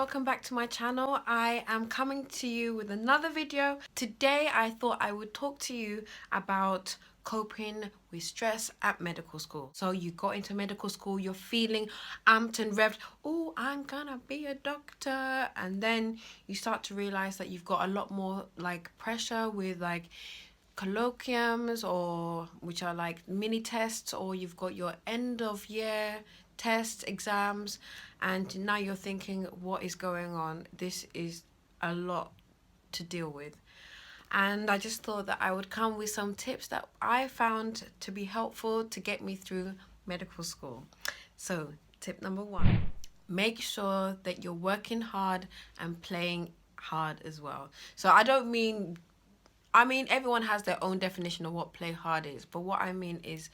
welcome back to my channel. I am coming to you with another video. Today I thought I would talk to you about coping with stress at medical school. So you got into medical school, you're feeling amped and revved. Oh, I'm gonna be a doctor. And then you start to realize that you've got a lot more pressure with colloquiums, or which are like mini tests, or you've got your end of year tests, exams, and now you're thinking, what is going on? This is a lot to deal with. And I just thought that I would come with some tips that I found to be helpful to get me through medical school. So tip number one, make sure that you're working hard and playing hard as well. So I mean, everyone has their own definition of what play hard is, but what I mean is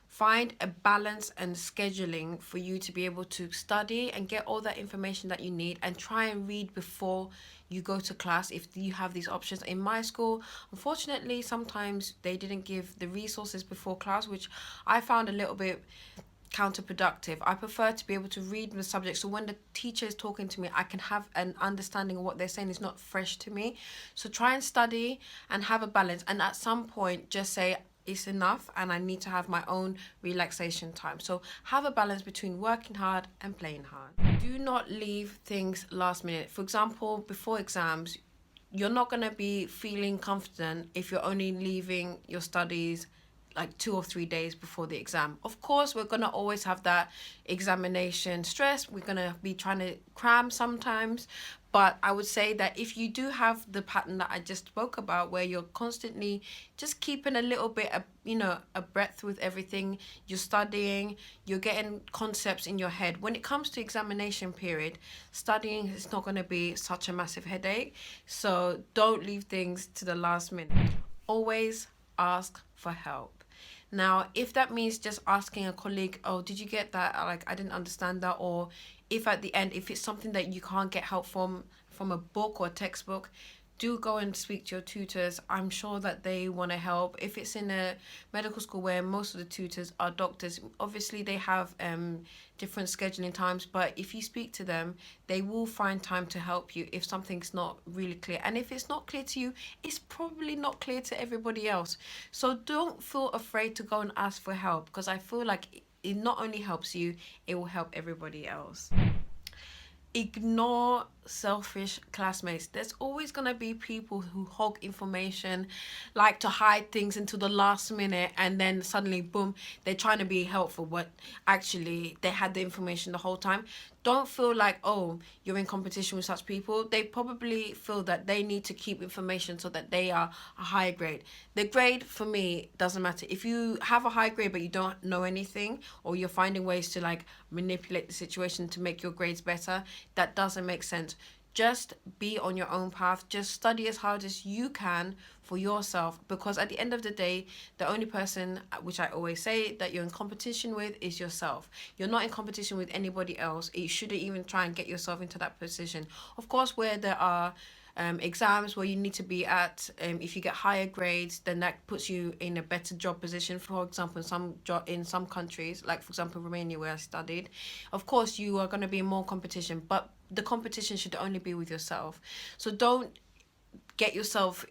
find a balance and scheduling for you to be able to study and get all that information that you need, and try and read before you go to class if you have these options. In my school, unfortunately, sometimes they didn't give the resources before class, which I found a little bit counterproductive. I prefer to be able to read the subject, so when the teacher is talking to me, I can have an understanding of what they're saying. It's not fresh to me. So try and study and have a balance, and at some point just say it's enough and I need to have my own relaxation time. So have a balance between working hard and playing hard. Do not leave things last minute. For example, before exams, you're not going to be feeling confident if you're only leaving your studies like 2 or 3 days before the exam. Of course, we're gonna always have that examination stress. We're gonna be trying to cram sometimes, but I would say that if you do have the pattern that I just spoke about, where you're constantly just keeping a little bit of, a breadth with everything, you're studying, you're getting concepts in your head. When it comes to examination period, studying is not gonna be such a massive headache. So don't leave things to the last minute. Always ask for help. Now, if that means just asking a colleague, oh, did you get that? Like, I didn't understand that. Or if at the end, if it's something that you can't get help from a book or a textbook, do go and speak to your tutors. I'm sure that they want to help. If it's in a medical school where most of the tutors are doctors, obviously they have different scheduling times, but if you speak to them, they will find time to help you if something's not really clear. And if it's not clear to you, it's probably not clear to everybody else. So don't feel afraid to go and ask for help, because I feel like it not only helps you, it will help everybody else. Ignore selfish classmates. There's always going to be people who hog information, like to hide things until the last minute, and then suddenly, boom, they're trying to be helpful, but actually they had the information the whole time. Don't feel like, oh, you're in competition with such people. They probably feel that they need to keep information so that they are a higher grade. The grade, for me, doesn't matter. If you have a high grade but you don't know anything, or you're finding ways to manipulate the situation to make your grades better, that doesn't make sense. Just be on your own path. Just study as hard as you can for yourself, because at the end of the day, the only person, which I always say, that you're in competition with is yourself. You're not in competition with anybody else. You shouldn't even try and get yourself into that position. Of course, where there are exams where you need to be at, if you get higher grades, then that puts you in a better job position. For example, in some countries, like for example Romania, where I studied, of course you are going to be in more competition, but the competition should only be with yourself. So don't get yourself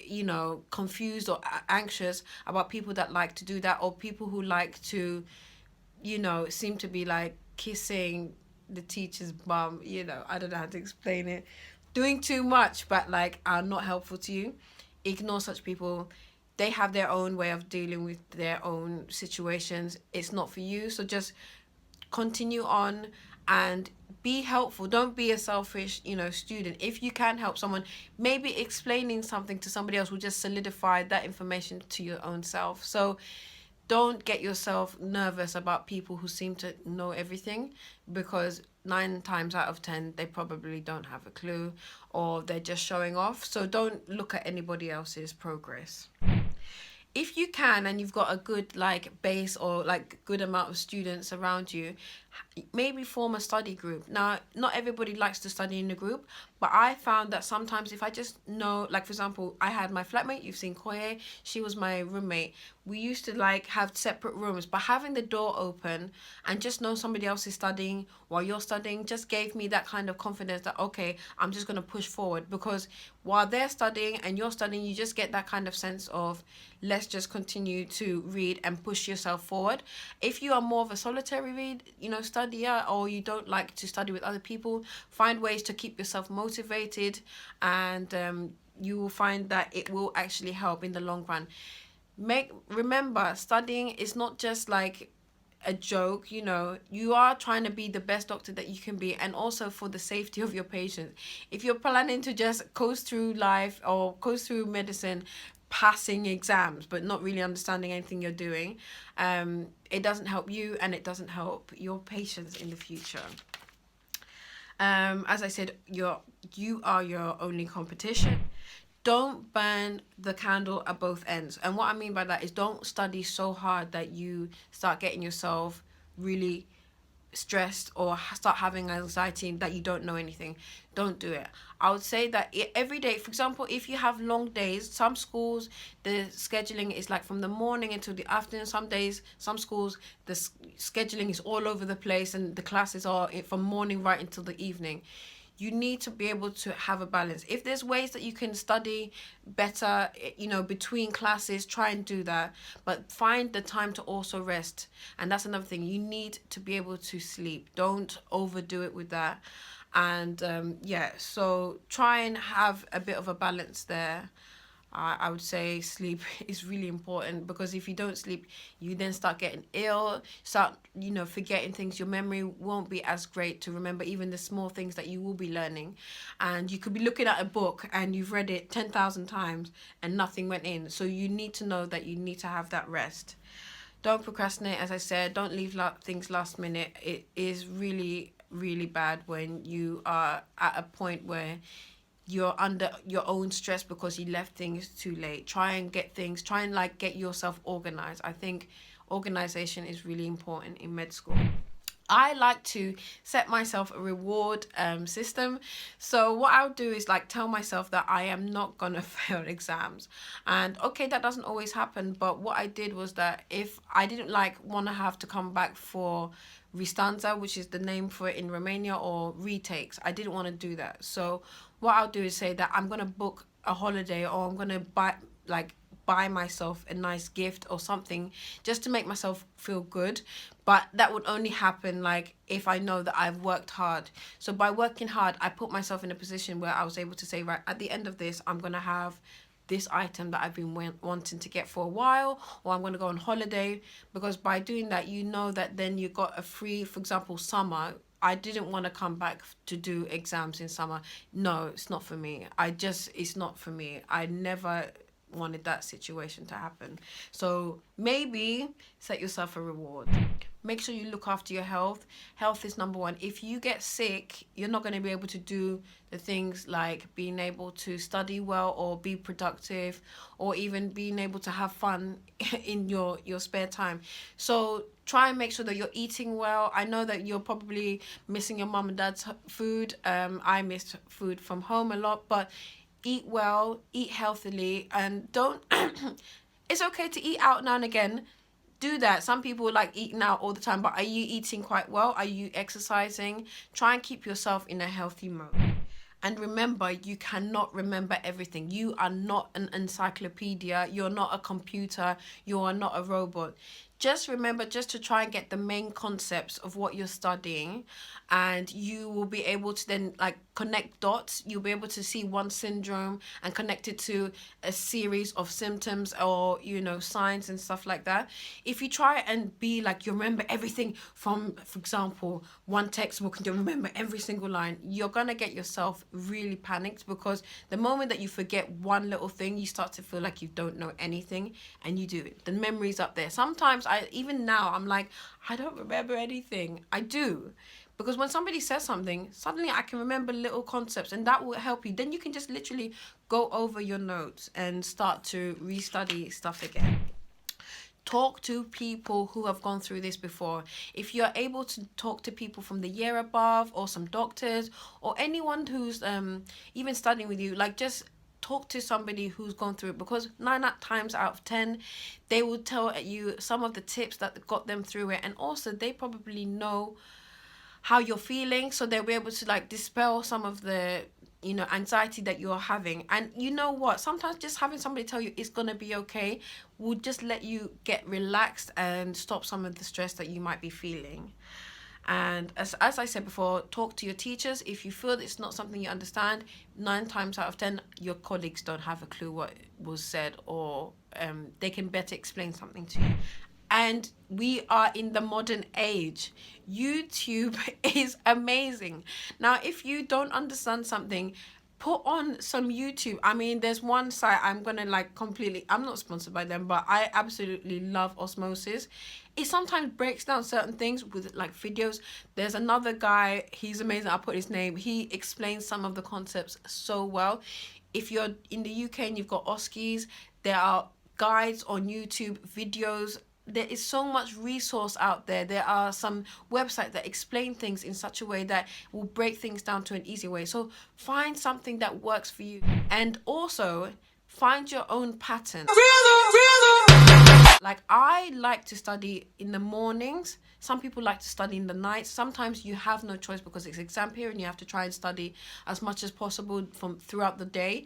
confused or anxious about people that like to do that, or people who like to seem to be like kissing the teacher's bum. I don't know how to explain it, doing too much but are not helpful to you. Ignore such people. They have their own way of dealing with their own situations. It's not for you. So just continue on and be helpful. Don't be a selfish student. If you can help someone, maybe explaining something to somebody else will just solidify that information to your own self. So don't get yourself nervous about people who seem to know everything, because 9 times out of 10 they probably don't have a clue, or they're just showing off. So don't look at anybody else's progress. If you can, and you've got a good base, or good amount of students around you, maybe form a study group. Now, not everybody likes to study in a group, but I found that sometimes if I just know, like for example, I had my flatmate, you've seen Koye, she was my roommate. We used to like have separate rooms, but having the door open and just know somebody else is studying while you're studying just gave me that kind of confidence that, okay, I'm just going to push forward, because while they're studying and you're studying, you just get that kind of sense of, let's just continue to read and push yourself forward. If you are more of a solitary read, studier, or you don't like to study with other people, find ways to keep yourself motivated, and you will find that it will actually help in the long run. Remember, studying is not just like a joke. You are trying to be the best doctor that you can be, and also for the safety of your patients. If you're planning to just coast through life or coast through medicine, passing exams but not really understanding anything you're doing, it doesn't help you and it doesn't help your patients in the future. As I said, you are your only competition. Don't burn the candle at both ends. And what I mean by that is, don't study so hard that you start getting yourself really stressed or start having anxiety that you don't know anything. Don't do it. I would say that every day, for example, if you have long days, some schools, the scheduling is like from the morning until the afternoon. Some days, some schools, the scheduling is all over the place and the classes are from morning right until the evening. You need to be able to have a balance. If there's ways that you can study better, between classes, try and do that. But find the time to also rest. And that's another thing. You need to be able to sleep. Don't overdo it with that. And so try and have a bit of a balance there. I would say sleep is really important, because if you don't sleep, you then start getting ill, start, forgetting things. Your memory won't be as great to remember even the small things that you will be learning. And you could be looking at a book and you've read it 10,000 times and nothing went in. So you need to know that you need to have that rest. Don't procrastinate, as I said. Don't leave things last minute. It is really, really bad when you are at a point where you're under your own stress because you left things too late. Try and get yourself organized. I think organization is really important in med school. I like to set myself a reward system. So what I'll do is tell myself that I am not gonna fail exams. And okay, that doesn't always happen, but what I did was that if I didn't want to have to come back for restanza, which is the name for it in Romania, or retakes, I didn't want to do that. So what I'll do is say that I'm gonna book a holiday, or I'm gonna buy myself a nice gift or something just to make myself feel good. But that would only happen if I know that I've worked hard. So by working hard, I put myself in a position where I was able to say, right, at the end of this, I'm gonna have this item that I've been wanting to get for a while, or I'm going to go on holiday. Because by doing that, that then you got a free, for example, summer. I didn't want to come back to do exams in summer. No, it's not for me. It's not for me. I never wanted that situation to happen. So maybe set yourself a reward. Make sure you look after your health. Health is number one. If you get sick, you're not going to be able to do the things like being able to study well or be productive, or even being able to have fun in your spare time. So try and make sure that you're eating well. I know that you're probably missing your mum and dad's food. I miss food from home a lot, but eat well, eat healthily, and don't it's okay to eat out now and again. Do that. Some people like eating out all the time, but are you eating quite well? Are you exercising? Try and keep yourself in a healthy mode. And remember, you cannot remember everything. You are not an encyclopedia. You're not a computer. You are not a robot. Just remember just to try and get the main concepts of what you're studying, and you will be able to then connect dots. You'll be able to see one syndrome and connect it to a series of symptoms, or signs and stuff like that. If you try and be you remember everything from, for example, one textbook, and you remember every single line, you're gonna get yourself really panicked, because the moment that you forget one little thing, you start to feel like you don't know anything, and you do it. The memory's up there. Sometimes even now I'm I don't remember anything. I do. Because when somebody says something, suddenly I can remember little concepts, and that will help you. Then you can just literally go over your notes and start to restudy stuff again. talk to people who have gone through this before. If you're able to talk to people from the year above, or some doctors, or anyone who's even studying with you, like, just talk to somebody who's gone through it, because 9 times out of 10 they will tell you some of the tips that got them through it, and also they probably know how you're feeling, so they'll be able to like dispel some of the anxiety that you're having. And you know what, sometimes just having somebody tell you it's gonna be okay will just let you get relaxed and stop some of the stress that you might be feeling. And as I said before, talk to your teachers. If you feel it's not something you understand, 9 times out of 10 your colleagues don't have a clue what was said, or they can better explain something to you. And we are in the modern age. YouTube is amazing. Now, if you don't understand something, put on some YouTube. I mean, there's one site I'm gonna like completely, I'm not sponsored by them, but I absolutely love Osmosis. It sometimes breaks down certain things with like videos. There's another guy, he's amazing, I'll put his name. He explains some of the concepts so well. If you're in the UK and you've got Oskies, there are guides on YouTube, videos. There is so much resource out there. There are some websites that explain things in such a way that will break things down to an easy way. So find something that works for you, and also find your own pattern. Like, I like to study in the mornings. Some people like to study in the night. Sometimes you have no choice because it's exam period and you have to try and study as much as possible from throughout the day.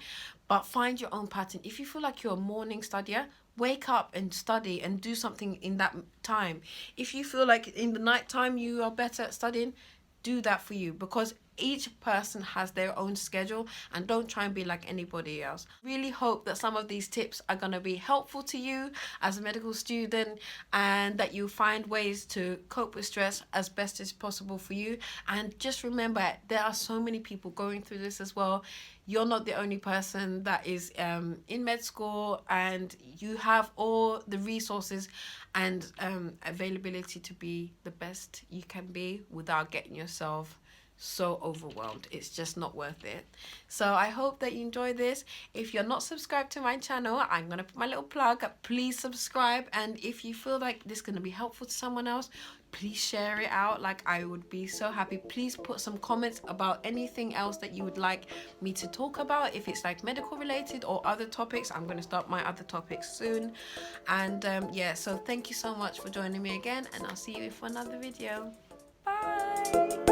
But find your own pattern. If you feel like you're a morning studier, wake up and study and do something in that time. If you feel like in the night time you are better at studying, do that for you, because each person has their own schedule, and don't try and be like anybody else. Really hope that some of these tips are going to be helpful to you as a medical student, and that you find ways to cope with stress as best as possible for you. And just remember, there are so many people going through this as well. You're not the only person that is in med school, and you have all the resources and availability to be the best you can be without getting yourself so overwhelmed. It's just not worth it. So I hope that you enjoy this. If you're not subscribed to my channel, I'm gonna put my little plug. Please subscribe, and if you feel like this is gonna be helpful to someone else, please share it out. Like, I would be so happy. Please put some comments about anything else that you would like me to talk about. If it's like medical related or other topics, I'm going to start my other topics soon. And yeah, so thank you so much for joining me again, and I'll see you for another video. Bye.